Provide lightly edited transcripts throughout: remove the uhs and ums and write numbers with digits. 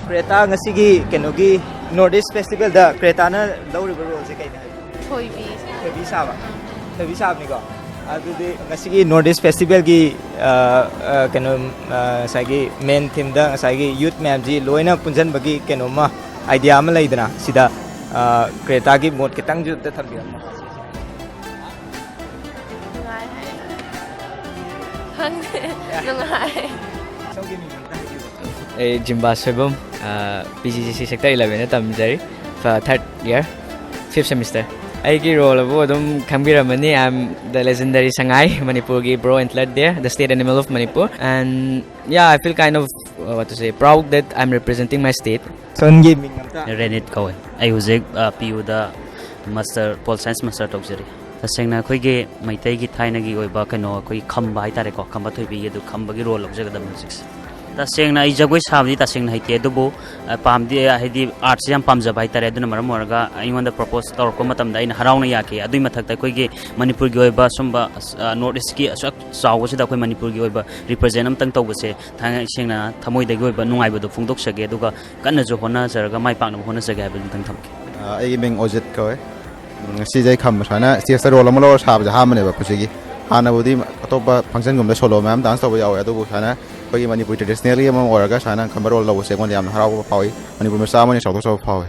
Creta ngasigi kenogi Northeast Festival da Creta na lawriba role se kaina thoibi saba ni ko adudi ngasigi Northeast Festival gi keno sagi main theme da sagi youth map ji loina punjan bagi keno ma idea ma laidana sida Creta gi mod kitang ju ta thambi Jimba Swebum, PGCC Sector 11 Tamjari, for 3rd year, 5th semester. I role of Wodum Kambiramani. I'm the legendary Sangai, Manipur bro entered there, the state animal of Manipur. And yeah, I feel kind of proud that I'm representing my state. Renit Cohen. I was a PU the Master Pol Science Master Toxeri. The Sengna Kogi, my Tagi Tainagi or Bakano, Koi Kamba Tareko, Kamba to be the Kambagi role of the music. The Sengna is a wish have the Tasing Hakedubo, Pam de Hedi Artsiam Pamza by Tareduna Maramorga, I want the proposed or Komatam in Haraunayaki, Adimata Kogi, Manipur Goeba, Sumba, Nordiski, Saw was the Manipur Goeba, represent them Tangtobose, Tang Singna, Tamoy de Goeba, no I would the Fundok Sageduga, Kanazo Hona, Zerga, my partner Honasagab in Tangtok. Aiming Ojit Koe. CJ come China, Sister Rolamolo have the harmony of Pusigi. Hana would Toba function of the solo ma'am dance over our China, Kogi Manipur traditionally among Oraga, China, Camarolo was second Yam Harao Powy, Manipur Salmon is also Powy.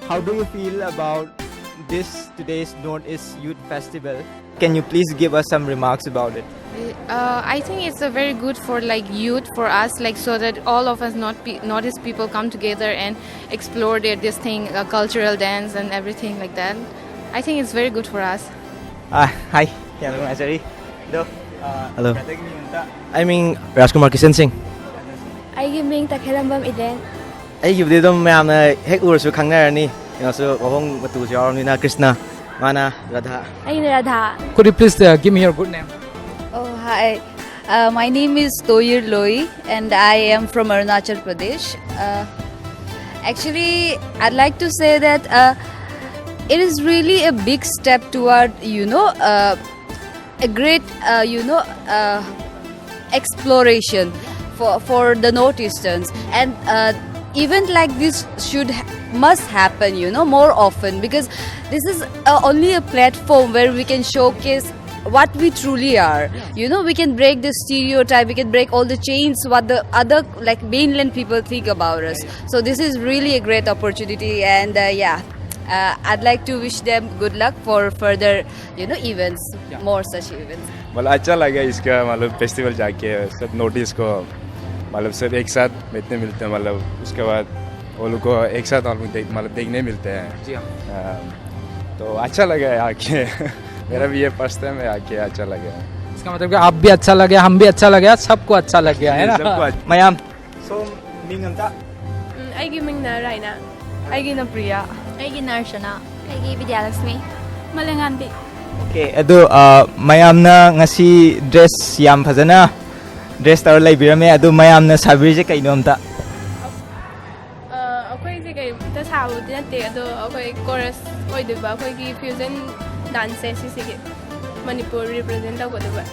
How do you feel about today's Northeast Youth Festival? Can you please give us some remarks about it? I think it's a very good for like youth, for us, like so that all of us Northeast people come together and explore this thing, cultural dance and everything like that. I think it's very good for us. Hi, hello. Hello. I'm Rajkumar Kishan Singh. I'm Takhelambam Iden. I'm Hek Ursu Kangarani. Also, Wong Matu Jarmina Krishna, Mana, Radha. I'm Radha. Could you please give me your good name? Oh, hi. My name is Toyir Loi and I am from Arunachal Pradesh. Actually, I'd like to say that it is really a big step toward, a great, exploration for the Northeasterns. And event like this must happen, more often, because this is only a platform where we can showcase what we truly are. We can break the stereotype, we can break all the chains what the other like mainland people think about us. So this is really a great opportunity, and I'd like to wish them good luck for further events, more such events. मतलब अच्छा लगा इसका मतलब festival जाके सब notice को मतलब सब एक साथ बैठने मिलते हैं, मतलब उसके बाद वो लोग को एक साथ मतलब देखने मिलते हैं जी हाँ। तो अच्छा लगा आके मेरा भी ये फर्स्ट टाइम है आके अच्छा लगा। इसका मतलब कि आप भी अच्छा लगे, हम भी अच्छा लगे, सबको अच्छा लग गया है ना। Mayam. So mingamta. Aigi mingna Raina. Aigi na Priya. Aigi Narshana. Aigi Vidyalakshmi. Malanganbi. Okay, ado mayam na ngasi dress yam phajana dress tar lai birame ado mayam na sabri je kaino amta. Akoi je kai ta sabu din te ado akoi chorus oi diba akoi ki fusion dance si Manipur represent ta ko diba.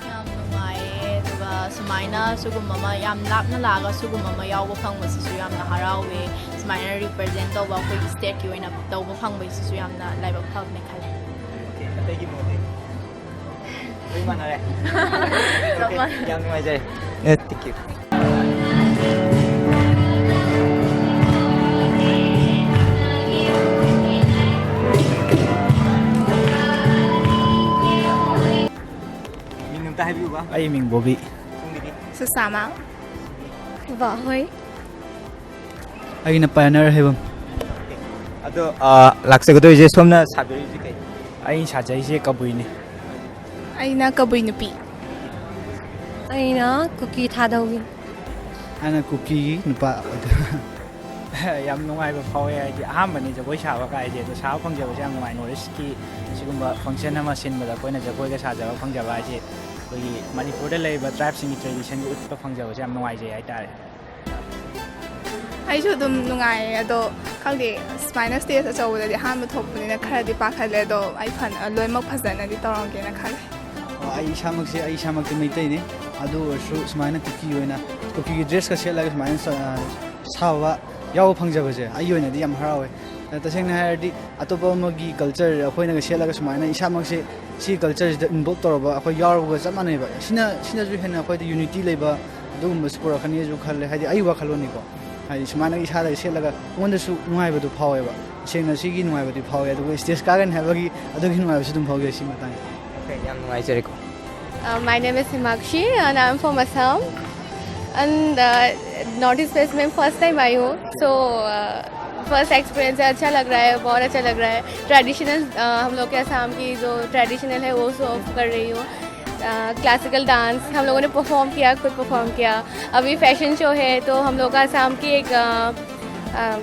Yam nungai diba sumaina sugumama yam lapna laga sugumama yaw phang ba su yam na harawe sumaina represent ta ba akoi state ki oina ta ba phang ba su yam na lai ba phang me khale. Thank you. Thank you. I'm in Bobby. Susama. Vahoy. I'm a pioneer heaven. Ado laksagado je somna sabri je kai. I'm Sajai Kabuini. Aina Kabuy Nupi. Aina Cookie Tadawin. I'm a cookie. Yam no I will power harmony the wish our guy to South Panga was young minority. Sigumba function of machine with a point of the Boga Saja Panga Vaji. We Manipur labor tribes in tradition with the Panga was young no idea. I died. ꯑꯩꯁꯨ ꯑꯗꯨꯝ ꯅꯨꯡꯉꯥꯏ ꯑꯗꯣ ꯈꯪꯗꯦ ꯁꯨꯃꯥꯏꯅ stage ꯑꯆꯧꯕꯗꯗꯤ ꯑꯍꯥꯟꯕ ꯊꯣꯛꯄꯅꯤꯅ ꯈꯔꯗꯤ ꯄꯥꯈꯠꯂꯦ ꯑꯗꯣ ꯑꯩ ꯂꯣꯏꯅꯃꯛ ꯐꯖꯅꯗꯤ ꯇꯧꯔꯝꯒꯦꯅ ꯈꯜꯂꯦ ꯑꯩ ꯏꯁꯥꯃꯛꯇꯤ ꯃꯩꯇꯩꯅꯤ ꯑꯗꯨ ꯑꯣꯏꯔꯁꯨ ꯁꯨꯃꯥꯏꯅ ꯀꯨꯀꯤꯒꯤ ꯗ꯭ꯔꯦꯁꯀ ꯁꯦꯠꯂꯒ ꯁꯨꯃꯥꯏꯅ ꯁꯥꯕ ꯌꯥꯎꯕ ꯐꯪꯖꯕꯁꯦ ꯑꯩꯒꯤ ꯑꯣꯏꯅꯗꯤ ꯌꯥꯝ ꯍꯔꯥꯎꯋꯦ ꯇꯁꯦꯡꯅ ꯍꯥꯏꯔꯗꯤ ꯑꯇꯣꯞꯄ ꯑꯃꯒꯤ ꯀꯜꯆꯔ ꯑꯩꯈꯣꯏꯅꯒ ꯁꯦꯠꯂꯒ ꯁꯨꯃꯥꯏꯅ ꯏꯁꯥꯃꯛꯁꯦ ꯁꯤ ꯀꯜꯆꯔꯁꯤꯗ ꯏꯟꯚꯣꯜꯞ ꯇꯧꯔꯕ ꯑꯩꯈꯣꯏ ꯌꯥꯎꯔꯕꯒ ꯆꯞ ꯃꯥꯟꯅꯩꯕ ꯁꯤꯅꯁꯨ ꯍꯦꯟꯅ ꯑꯩꯈꯣꯏꯗ ꯌꯨꯅꯤꯇꯤ ꯂꯩꯕ ꯑꯗꯨꯒꯨꯝꯕꯁꯨ ꯄꯨꯔꯛꯀꯅꯤꯁꯨ ꯈꯜꯂꯦ ꯍꯥꯏꯗꯤ ꯑꯩ ꯋꯥꯈꯜꯂꯣꯟꯅꯤꯀꯣ ꯍꯥꯏꯗꯤ ꯁꯨꯃꯥꯏꯅ ꯏꯁꯥꯗ ꯁꯦꯠꯂꯒ ꯑꯩꯉꯣꯟꯗꯁꯨ ꯅꯨꯡꯉꯥꯏꯕꯗꯨ ꯐꯥꯎꯋꯦꯕ ꯁꯦꯡꯅ ꯁꯤꯒꯤ ꯅꯨꯡꯉꯥꯏꯕꯗꯤ ꯐꯥꯎꯋꯦ ꯑꯗꯨꯒ ꯁ꯭ꯇꯦꯖ ꯀꯥꯒꯅꯤ ꯍꯥꯏꯕꯒꯤ ꯑꯗꯨꯒꯤ ꯅꯨꯡꯉꯥꯏꯕꯁꯨ ꯑꯗꯨꯝ ꯐꯥꯎꯖꯩ ꯁꯤ ꯃꯇꯥꯡꯁꯦ ꯌꯥꯝ ꯅꯨꯡꯉꯥꯏꯖꯔꯦꯀꯣ My name is Himakshi and I'm from Assam and Northeast Fest में first time आई हूँ so फर्स्ट एक्सपीरियंस है अच्छा लग रहा है बहुत अच्छा लग रहा है ट्रेडिशनल हम लोग के असम की जो ट्रेडिशनल है वो सर्व कर रही हूँ क्लासिकल डांस हम लोगों ने परफॉर्म किया खुद परफॉर्म किया अभी फैशन शो है तो हम लोग का असम की एक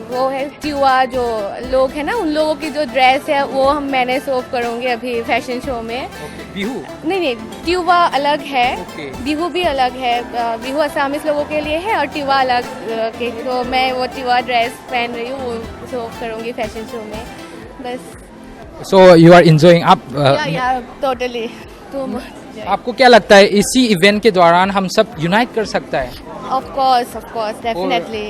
वो है ट्यूआ जो लोग हैं ना उन लोगों की जो ड्रेस है वो मैंने सर्व करूँगी अभी फैशन शो में बिहू नहीं ट्यूआ अलग है बिहू भी अलग है बिहू असमीज लोगों के लिए है और ट्यूआ अलग के तो मैं वो ट्यूआ ड्रेस पहन रही हूँ वो सर्व करूँगी फैशन शो में बस So you are enjoying up totally तो आपको क्या लगता है इसी इवेंट के दौरान हम सब यूनाइट कर सकता है ऑफ कोर्स डेफिनेटली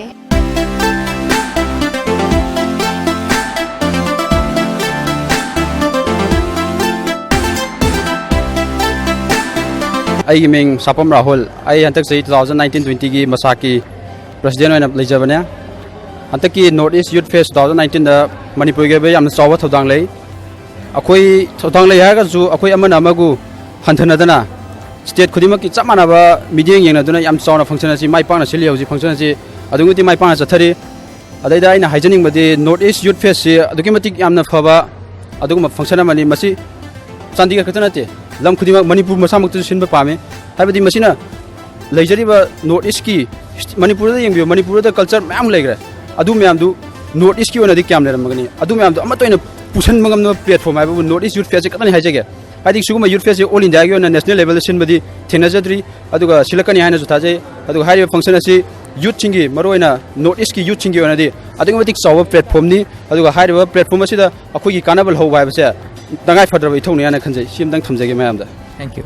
ꯑꯩꯒꯤ ꯃꯤꯡ ꯁꯥꯄꯝ ꯔꯥꯍꯨꯜ ꯑꯩ ꯍꯟꯗꯛ ꯆꯍꯤ 2019-20ꯒꯤ ꯃꯁꯥꯛꯀꯤ ꯄ꯭ꯔꯦꯁꯤꯗꯦꯟ ꯑꯣꯏꯅ ꯂꯩꯖꯕꯅꯦ ꯍꯟꯗꯛꯀꯤ ꯅꯣꯔꯠ ꯏꯁ ꯌꯨꯠ ꯐꯦꯁ 2019ꯗ ꯃꯅꯤꯄꯨꯔꯒꯤ ꯑꯣꯏꯕ ꯌꯥꯝꯅ ꯆꯥꯎꯕ ꯊꯧꯗꯥꯡ ꯂꯩ ꯑꯩꯈꯣꯏ ꯊꯧꯗꯥꯡ ꯂꯩ ꯍꯥꯏꯔꯒꯁꯨ ꯑꯩꯈꯣꯏ ꯑꯃꯅ ꯑꯃꯕꯨ ꯍꯟꯊꯅꯗꯅ ꯁ꯭ꯇꯦꯠ ꯈꯨꯗꯤꯡꯃꯛꯀꯤ ꯆꯞ ꯃꯥꯟꯅꯕ ꯃꯤꯠꯌꯦꯡ ꯌꯦꯡꯅꯗꯨꯅ ꯌꯥꯝ ꯆꯥꯎꯅ ꯐꯪꯁꯟ ꯑꯁꯤ ꯃꯥꯏ ꯄꯥꯛꯅ ꯁꯤꯜꯂꯤ ꯍꯧꯖꯤꯛ ꯐꯪꯁꯟ ꯑꯁꯤ ꯑꯗꯨꯛꯀꯤ ꯃꯇꯤꯛ ꯃꯥꯏ ꯄꯥꯛꯅ ꯆꯠꯊꯔꯤ ꯑꯗꯩꯗ ꯑꯩꯅ ꯍꯥꯏꯖꯅꯤꯡꯕꯗꯤ ꯅꯣꯔꯠ ꯏꯁ ꯌꯨꯠ ꯐꯦꯁꯁꯤ ꯑꯗꯨꯛꯀꯤ ꯃꯇꯤꯛ ꯌꯥꯝꯅ ꯐꯕ ꯑꯗꯨꯒꯨꯝꯕ ꯐꯪꯁꯟ ꯑꯃꯅꯤ ꯃꯁꯤ ꯆꯥꯟꯗꯤꯒꯔ ꯈꯛꯇ ꯅꯠꯇꯦ ꯂꯝ ꯈꯨꯗꯤꯡꯃꯛ ꯃꯅꯤꯄꯨꯔ ꯃꯁꯥꯃꯛꯇꯁꯨ ꯁꯤꯟꯕ ꯄꯥꯝꯃꯤ ꯍꯥꯏꯕꯗꯤ ꯃꯁꯤꯅ ꯂꯩꯖꯔꯤꯕ ꯅꯣꯔꯠ ꯏꯁꯀꯤ ꯃꯅꯤꯄꯨꯔꯗ ꯌꯦꯡꯕꯤꯌꯨ ꯃꯅꯤꯄꯨꯔꯗ ꯀꯜꯆꯔ ꯃꯌꯥꯝ ꯂꯩꯈ꯭ꯔꯦ ꯑꯗꯨ ꯃꯌꯥꯝꯗꯨ ꯅꯣꯔꯠ ꯏꯁꯀꯤ ꯑꯣꯏꯅꯗꯤ ꯀꯌꯥꯝ ꯂꯩꯔꯝꯃꯒꯅꯤ ꯑꯗꯨ ꯃꯌꯥꯝꯗꯣ ꯑꯃꯠꯇ ꯑꯣꯏꯅ ꯄꯨꯁꯟꯕ ꯉꯝꯅꯕ ꯄ꯭ꯂꯦꯠꯐꯣꯝ ꯍꯥꯏꯕꯕꯨ ꯅꯣꯔꯠ ꯏꯁ ꯌꯨꯠ ꯐꯦꯁꯁꯤ ꯈꯛꯇꯅꯤ ꯍꯥꯏꯖꯒꯦ ꯍꯥꯏꯗꯤ ꯁꯤꯒꯨꯝꯕ ꯌꯨꯠ ꯐꯦꯁꯁꯤ ꯑꯣꯜ ꯏꯟꯗꯤꯌꯥꯒꯤ ꯑꯣꯏꯅ ꯅꯦꯁꯅꯦꯜ ꯂꯦꯚꯦꯜꯗ ꯁꯤꯟꯕꯗꯤ ꯊꯦꯡꯅꯖꯗ꯭ꯔꯤ ꯑꯗꯨꯒ ꯁꯤꯜꯂꯛꯀꯅꯤ ꯍꯥꯏꯅꯁꯨ ꯊꯥꯖꯩ ꯑꯗꯨꯒ ꯍꯥꯏꯔꯤꯕ ꯐꯪꯁꯟ ꯑꯁꯤ ꯌꯨꯠꯁꯤꯡꯒꯤ ꯃꯔꯨꯑꯣꯏꯅ ꯅꯣꯔꯠ ꯏꯁꯀꯤ ꯌꯨꯠꯁꯤꯡꯒꯤ ꯑꯣꯏꯅꯗꯤ ꯑꯗꯨꯛꯀꯤ ꯃꯇꯤꯛ ꯆꯥꯎꯕ ꯄ꯭ꯂꯦꯠꯐꯣꯝꯅꯤ ꯑꯗꯨꯒ ꯍꯥꯏꯔꯤꯕ ꯄ꯭ꯂꯦꯠꯐꯣꯝ ꯑꯁꯤꯗ ꯑꯩꯈꯣꯏꯒꯤ ꯀꯥꯟꯅꯕ ꯂꯧꯍꯧꯕ ꯍꯥꯏꯕꯁꯦ ꯇꯉꯥꯏ ꯐꯗ꯭ꯔꯕ ꯏꯊꯧꯅꯤ ꯍꯥꯏꯅ ꯈꯟꯖꯩ ꯁꯤ ꯑꯃꯇꯪ ꯊꯝꯖꯒꯦ ꯃꯌꯥꯝꯗ Thank you.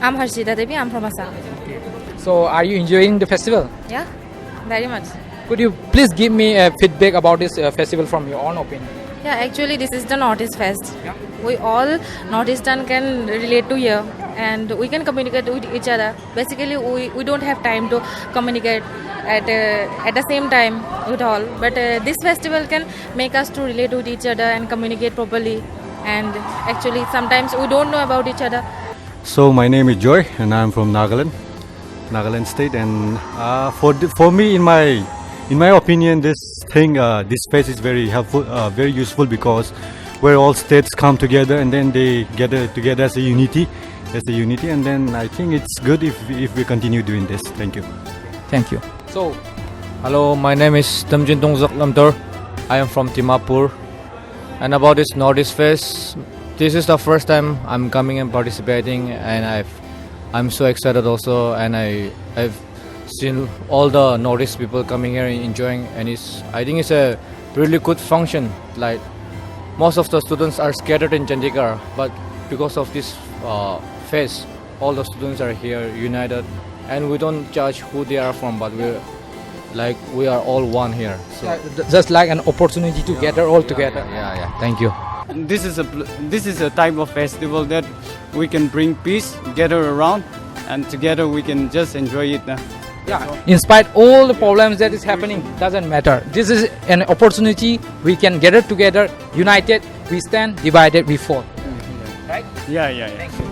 I'm Harshita Devi. I'm from Assam. So are you enjoying the festival? Yeah, very much. Could you please give me a feedback about this festival from your own opinion? Yeah, actually this is the Northeast Fest. Yeah. We all Northeastern can relate to here and we can communicate with each other. Basically we don't have time to communicate at the same time with all. But this festival can make us to relate with each other and communicate properly. And actually sometimes we don't know about each other. So my name is Joy and I'm from Nagaland state and for me in my opinion this fest is very helpful, very useful because where all states come together and then they gather together as a unity and then I think it's good if we continue doing this. Thank you. Thank you. So, hello, my name is Tamjin Tongzak Lamtor. I am from Dimapur. And about this Northeast Fest, this is the first time I'm coming and participating, and I'm so excited also, and I've seen all the Northeast people coming here and enjoying, and I think it's a really good function. Like most of the students are scattered in Chandigarh, but because of this fest, all the students are here united, and we don't judge who they are from, but we are all one here. So just like an opportunity to gather all together. Yeah. Thank you. This is a type of festival that we can bring peace, gather around, and together we can just enjoy it. In spite all the problems that is happening, doesn't matter. This is an opportunity we can gather together, united we stand, divided we fall. Right? Yeah. Thank you.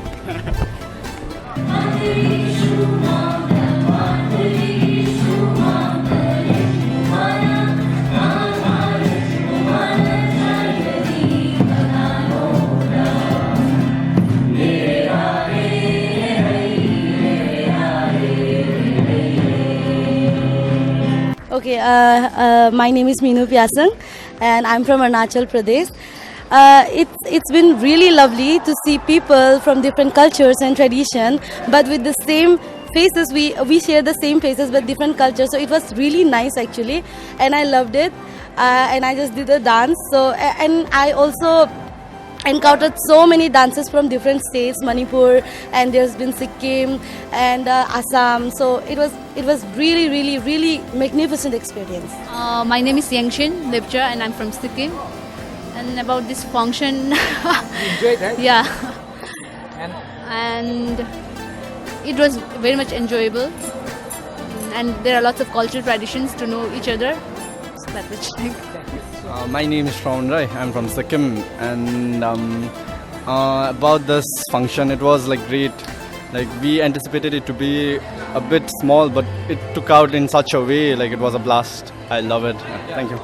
Okay, my name is Meenu Pyasang and I'm from Arunachal Pradesh. It's been really lovely to see people from different cultures and tradition but with the same faces, we share the same faces but different cultures. So it was really nice actually, and I loved it. And I just did a dance. So and I also encountered so many dancers from different states, Manipur, and there's been Sikkim and Assam. So it was really magnificent experience. My name is Yangshin Lepcha and I'm from Sikkim. And about this function, You enjoyed, right? yeah, And and it was very much enjoyable. And there are lots of cultural traditions to know each other. So that was My name is Shravan Rai. I'm from Sikkim, and about this function, it was like great. Like we anticipated it to be a bit small, but it took out in such a way like it was a blast. I love it. Thank you.